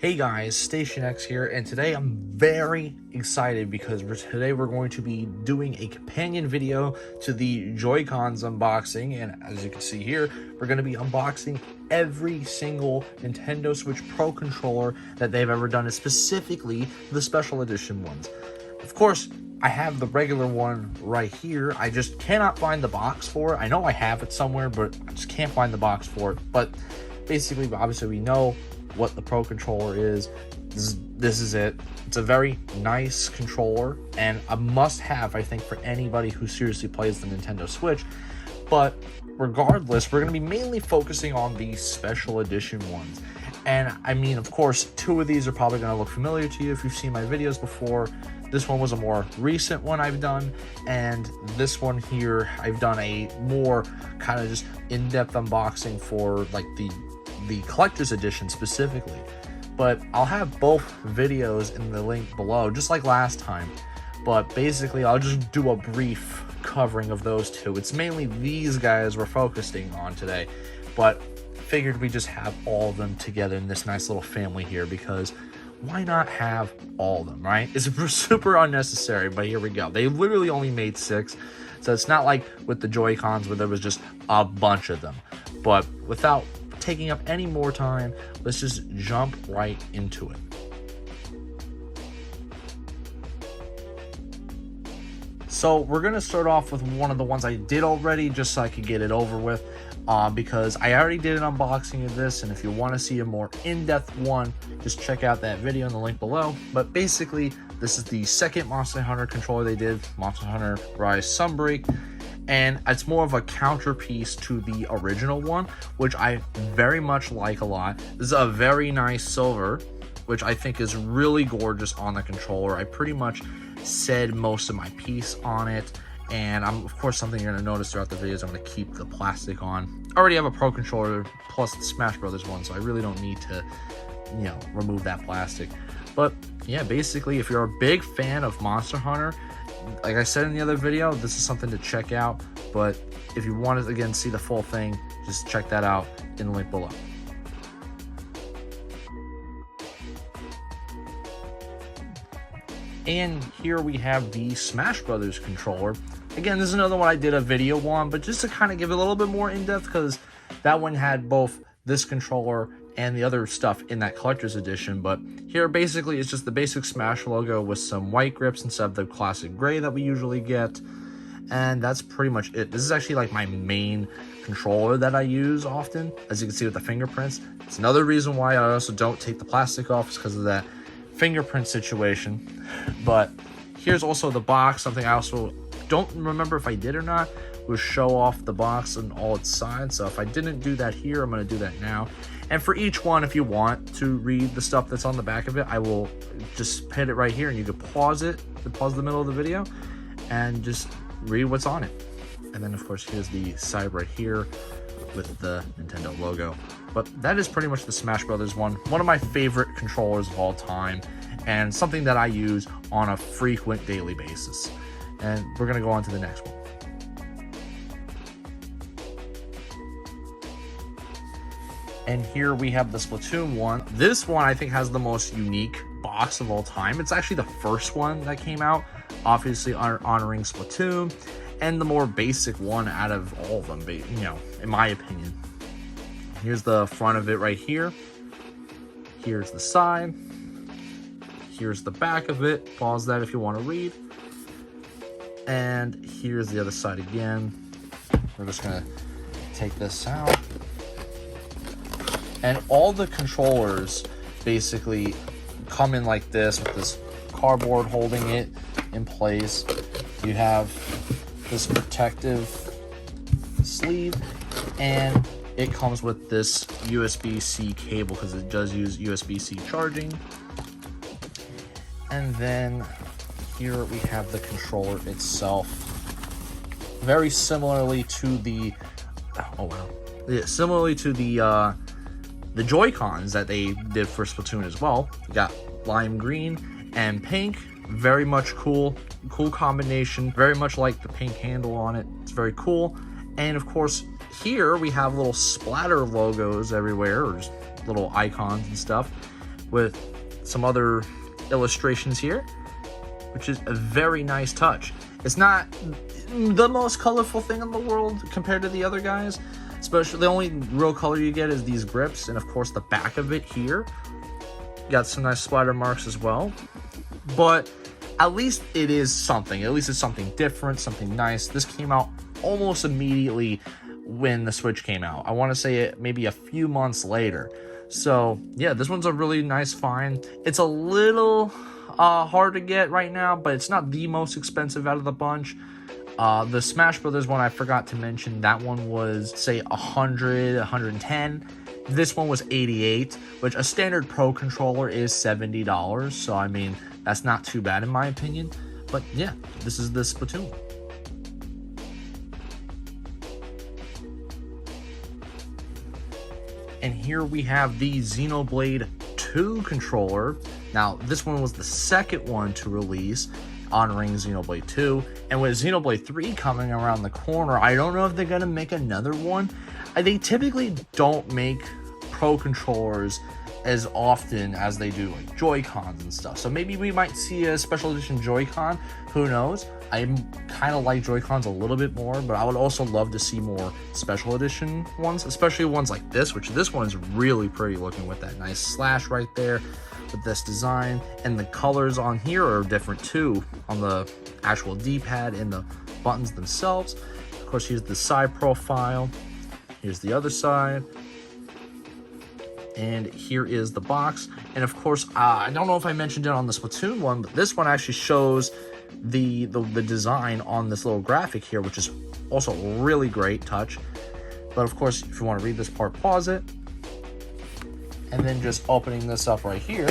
Hey guys, Station X here, and today I'm very excited because today we're going to be doing a companion video to the Joy-Cons unboxing, and as you can see here, we're going to be unboxing every single Nintendo Switch Pro controller that they've ever done, and specifically the special edition ones. Of course, I have the regular one right here. I just cannot find the box for it. I know I have it somewhere, but I just can't find the box for it. But basically, obviously, we know what the Pro controller is. This is it. It's a very nice controller and a must-have, I think, for anybody who seriously plays the Nintendo Switch. But regardless, we're going to be mainly focusing on the special edition ones. And I mean, of course, two of these are probably going to look familiar to you if you've seen my videos before. This one was a more recent one I've done, and this one here I've done a more kind of just in-depth unboxing for like the collector's edition specifically. But I'll have both videos in the link below, just like last time. But basically, I'll just do a brief covering of those two. It's mainly these guys we're focusing on today, but figured we just have all of them together in this nice little family here, because why not have all of them, right? It's super unnecessary, but here we go. They literally only made 6, so it's not like with the Joy-Cons where there was just a bunch of them. But without taking up any more time, let's just jump right into it. So we're gonna start off with one of the ones I did already, just so I could get it over with, because I already did an unboxing of this, and if you want to see a more in-depth one, just check out that video in the link below. But basically, this is the second Monster Hunter controller they did, Monster Hunter Rise Sunbreak, and it's more of a counterpiece to the original one, which I very much like a lot. This is a very nice silver, which I think is really gorgeous on the controller. I pretty much said most of my piece on it, and of course, something you're going to notice throughout the videos, I'm going to keep the plastic on. I already have a Pro controller plus the Smash Brothers one, so I really don't need to, remove that plastic. But yeah, basically, if you're a big fan of Monster Hunter, like I said in the other video, this is something to check out. But if you want to, again, see the full thing, just check that out in the link below. And here we have the Smash Brothers controller. Again, this is another one I did a video on, but just to kind of give it a little bit more in-depth, because that one had both this controller and the other stuff in that collector's edition. But here, basically, it's just the basic Smash logo with some white grips instead of the classic gray that we usually get. And that's pretty much it. This is actually like my main controller that I use often, as you can see with the fingerprints. It's another reason why I also don't take the plastic off, is because of that fingerprint situation. But here's also the box. Something I also don't remember if I did or not was show off the box and all its sides. So if I didn't do that here, I'm going to do that now. And for each one, if you want to read the stuff that's on the back of it, I will just hit it right here, and you can pause it, pause the middle of the video, and just read what's on it. And then, of course, here's the side right here with the Nintendo logo. But that is pretty much the Smash Brothers one of my favorite controllers of all time, and something that I use on a frequent daily basis. And we're going to go on to the next one. And here we have the Splatoon one. This one I think has the most unique box of all time. It's actually the first one that came out, obviously honoring Splatoon, and the more basic one out of all of them, in my opinion. Here's the front of it right here. Here's the side. Here's the back of it. Pause that if you want to read. And here's the other side again. We're just gonna take this out. And all the controllers basically come in like this, with this cardboard holding it in place. You have this protective sleeve, and it comes with this USB-C cable, because it does use USB-C charging. And then here we have the controller itself. Very similarly to the the Joy-Cons that they did for Splatoon as well. You got lime green and pink. Very much cool combination. Very much like the pink handle on it. It's very cool. And of course, here we have little splatter logos everywhere, or just little icons and stuff. with some other illustrations here, which is a very nice touch. It's not the most colorful thing in the world compared to the other guys, especially the only real color you get is these grips, and of course the back of it here. Got some nice splatter marks as well, but at least it is something. At least it's something different, something nice. This came out almost immediately when the Switch came out. I want to say it maybe a few months later. So yeah, this one's a really nice find. It's a little hard to get right now, but it's not the most expensive out of the bunch. The Smash Brothers one I forgot to mention, that one was say 100, 110. This one was 88, which a standard Pro controller is $70. So I mean, that's not too bad in my opinion. But yeah, this is the Splatoon. And here we have the Xenoblade 2 controller. Now, this one was the second one to release, honoring Xenoblade 2. And with Xenoblade 3 coming around the corner, I don't know if they're going to make another one. They typically don't make Pro controllers as often as they do like Joy-Cons and stuff. So maybe we might see a special edition Joy-Con. Who knows? I kind of like Joy-Cons a little bit more, but I would also love to see more special edition ones, especially ones like this, which this one's really pretty looking with that nice slash right there with this design. And the colors on here are different too on the actual D-pad and the buttons themselves. Of course, here's the side profile. Here's the other side. And here is the box. And of course, I don't know if I mentioned it on the Splatoon one, but this one actually shows the design on this little graphic here, which is also a really great touch. But of course, if you want to read this part, pause it. And then just opening this up right here.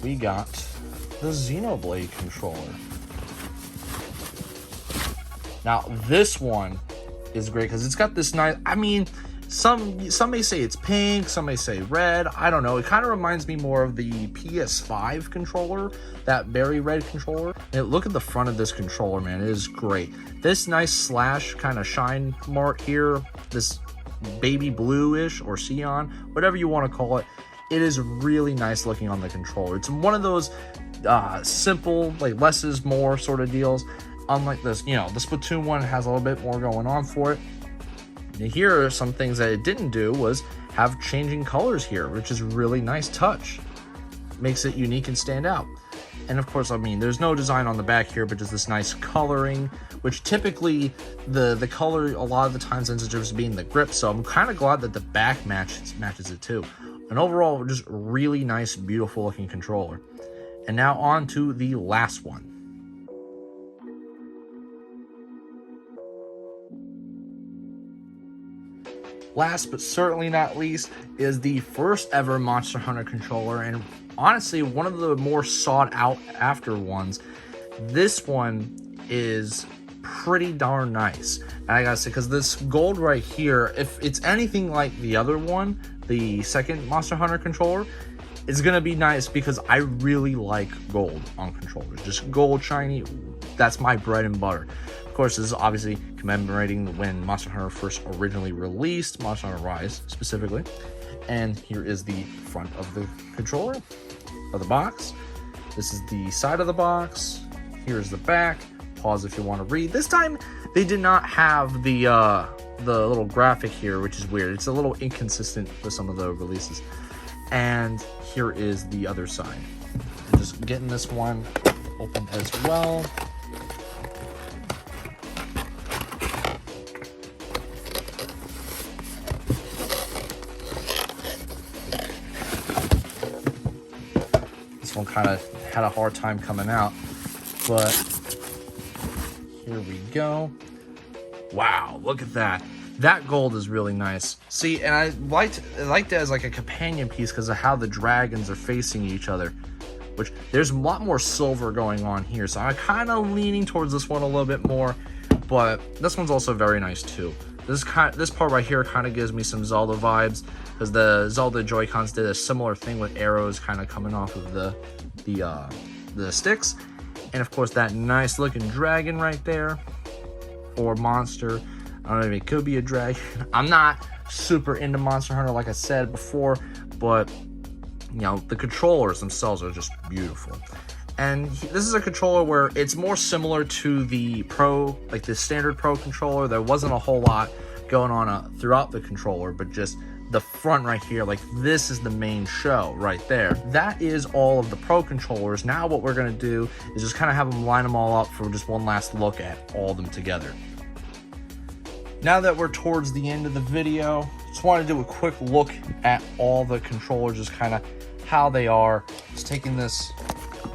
We got the Xenoblade controller. Now this one is great because it's got this nice, I mean, some may say it's pink, some may say red, I don't know. It kind of reminds me more of the PS5 controller, that berry red controller. And look at the front of this controller, man, it is great. This nice slash kind of shine mark here, this baby blue-ish or cyan, whatever you want to call it. It is really nice looking on the controller. It's one of those simple, like less is more sort of deals. Unlike this, you know, the Splatoon one has a little bit more going on for it. And here are some things that it didn't do was have changing colors here, which is really nice touch. Makes it unique and stand out. And of course, I mean, there's no design on the back here, but just this nice coloring, which typically the color a lot of the times ends up just being the grip. So I'm kind of glad that the back matches it too. And overall, just really nice, beautiful looking controller. And now on to the last one. Last but certainly not least is the first ever Monster Hunter controller, and honestly one of the more sought out after ones. This one is pretty darn nice, and I gotta say, because this gold right here, if it's anything like the other one, the second Monster Hunter controller, it's gonna be nice because I really like gold on controllers. Just gold shiny, that's my bread and butter. Of course, this is obviously commemorating when Monster Hunter first originally released, Monster Hunter Rise specifically. And here is the front of the controller, of the box. This is the side of the box. Here's the back. Pause if you want to read. This time, they did not have the little graphic here, which is weird. It's a little inconsistent with some of the releases. And here is the other side. I'm just getting this one open as well. This one kind of had a hard time coming out, but here we go. Wow, look at that. That gold is really nice. See, and I liked it as like a companion piece because of how the dragons are facing each other, which there's a lot more silver going on here. So I'm kind of leaning towards this one a little bit more, but this one's also very nice too. This part right here kind of gives me some Zelda vibes because the Zelda Joy-Cons did a similar thing with arrows kind of coming off of the sticks. And of course that nice looking dragon right there, or monster. I don't know if it could be a dragon. I'm not super into Monster Hunter like I said before, but you know, the controllers themselves are just beautiful. And this is a controller where it's more similar to the Pro, like the standard Pro controller. There wasn't a whole lot going on throughout the controller, but just the front right here, like this is the main show right there. That is all of the Pro controllers. Now what we're gonna do is just kind of have them line them all up for just one last look at all of them together. Now that we're towards the end of the video, just want to do a quick look at all the controllers, just kind of how they are. Just taking this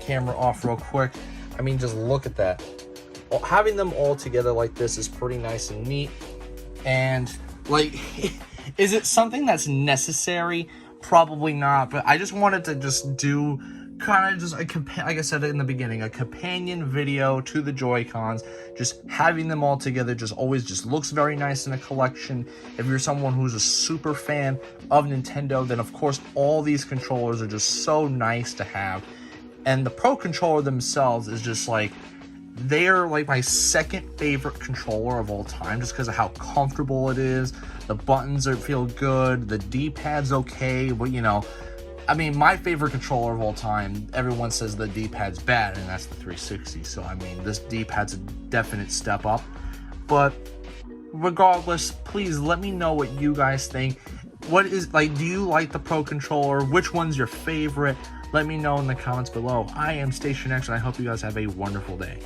camera off real quick. I mean, just look at that. Well, having them all together like this is pretty nice and neat. And like, is it something that's necessary? Probably not, but I just wanted to just do kind of just like I said in the beginning, a companion video to the Joy-Cons. Just having them all together just always just looks very nice in a collection. If you're someone who's a super fan of Nintendo, then of course all these controllers are just so nice to have. And the Pro controller themselves is just like, they're like my second favorite controller of all time, just because of how comfortable it is. The buttons feel good, the D-pad's okay, but you know, I mean, my favorite controller of all time, everyone says the D-pad's bad, and that's the 360. So I mean, this D-pad's a definite step up. But regardless, please let me know what you guys think. What is, like, do you like the Pro controller? Which one's your favorite? Let me know in the comments below. I am Station X, and I hope you guys have a wonderful day.